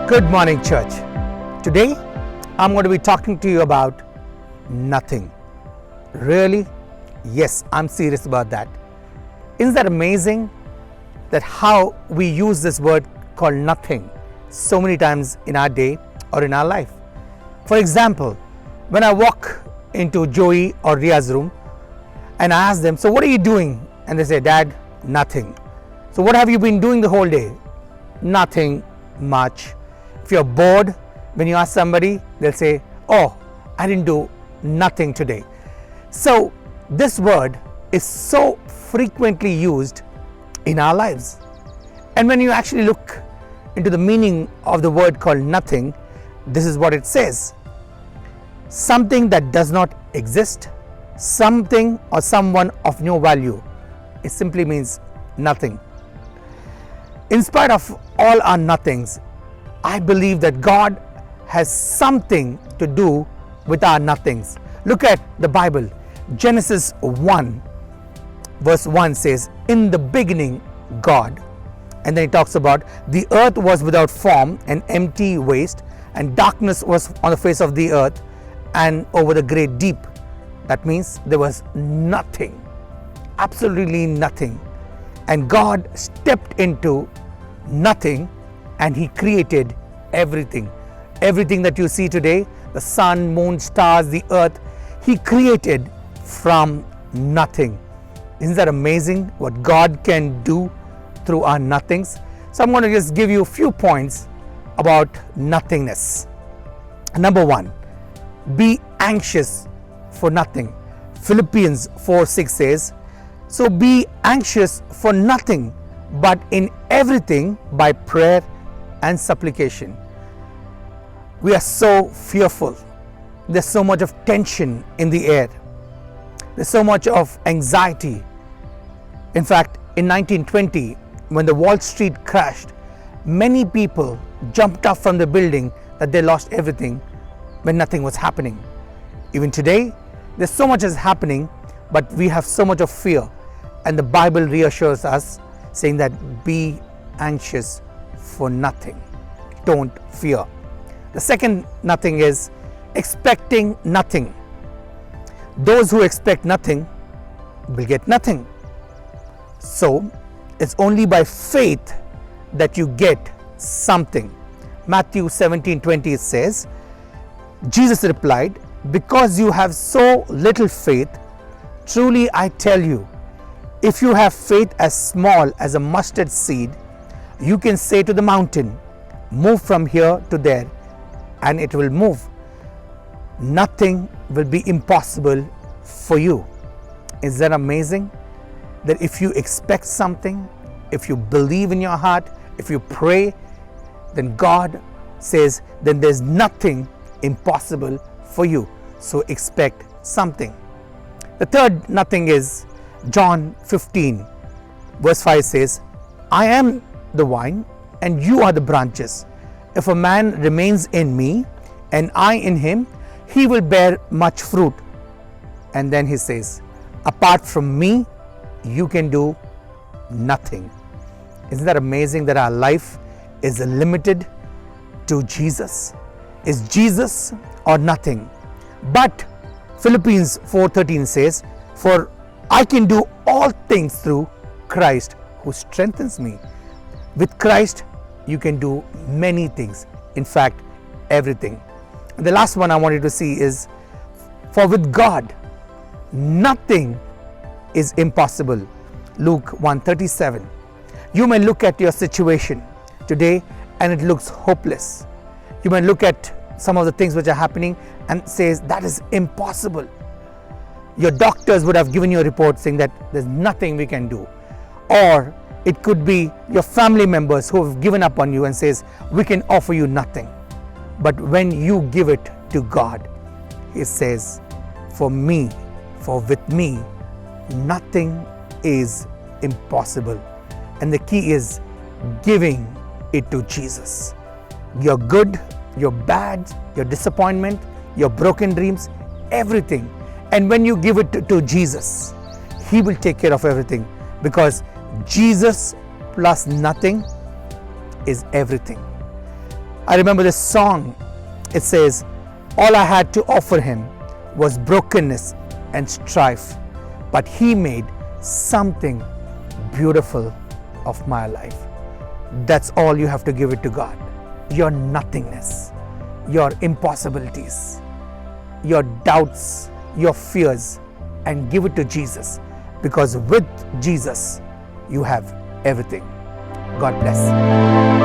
Good morning, church. Today, I'm going to be talking to you about nothing. Really? Yes, I'm serious about that. Isn't that amazing that how we use this word called nothing so many times in our day or in our life? For example, when I walk into Joey or Ria's room and I ask them, so what are you doing? And they say, Dad, nothing. So what have you been doing the whole day? Nothing much. If you're bored, when you ask somebody, they'll say, oh, I didn't do nothing today. So this word is so frequently used in our lives. And when you actually look into the meaning of the word called nothing, this is what it says. Something that does not exist, something or someone of no value. It simply means nothing. In spite of all our nothings, I believe that God has something to do with our nothings. Look at the Bible. Genesis 1 verse 1 says, in the beginning, God. And then it talks about the earth was without form and empty waste, and darkness was on the face of the earth and over the great deep. That means there was nothing, absolutely nothing. And God stepped into nothing and He created everything. Everything that you see today, the sun, moon, stars, the earth, He created from nothing. Isn't that amazing what God can do through our nothings? So I'm going to just give you a few points about nothingness. Number one, be anxious for nothing. Philippians 4:6 says, so be anxious for nothing, but in everything by prayer and supplication. We are so fearful. There's so much of tension in the air. There's so much of anxiety. In fact, in 1920, when the Wall Street crashed, many people jumped up from the building that they lost everything when nothing was happening. Even today, there's so much is happening, but we have so much of fear. And the Bible reassures us, saying that be anxious for nothing. Don't fear. The second nothing is expecting nothing. Those who expect nothing will get nothing. So it's only by faith that you get something. Matthew 17:20 says, Jesus replied, because you have so little faith, truly I tell you, if you have faith as small as a mustard seed, you can say to the mountain, move from here to there, and it will move. Nothing will be impossible for you. Is that amazing? That if you expect something, if you believe in your heart, if you pray, then God says, then there's nothing impossible for you. So expect something. The third nothing is John 15 verse 5 says, I am the vine and you are the branches. If a man remains in me and I in him, he will bear much fruit. And then he says, apart from me, you can do nothing. Isn't that amazing that our life is limited to Jesus? Is Jesus or nothing? But Philippians 4:13 says, for I can do all things through Christ who strengthens me. With Christ, you can do many things. In fact, everything. And the last one I want you to see is, for with God, nothing is impossible. Luke 1:37. You may look at your situation today and it looks hopeless. You may look at some of the things which are happening and says that is impossible. Your doctors would have given you a report saying that there's nothing we can do. Or it could be your family members who have given up on you and says we can offer you nothing. But when you give it to God, He says, for me, for with me, nothing is impossible. And the key is giving it to Jesus. Your good, your bad, your disappointment, your broken dreams, everything. And when you give it to Jesus, He will take care of everything, because Jesus plus nothing is everything. I remember this song. It says, all I had to offer him was brokenness and strife, but he made something beautiful of my life. That's all you have to give it to God. Your nothingness, your impossibilities, your doubts, your fears, and give it to Jesus, because with Jesus you have everything. God bless.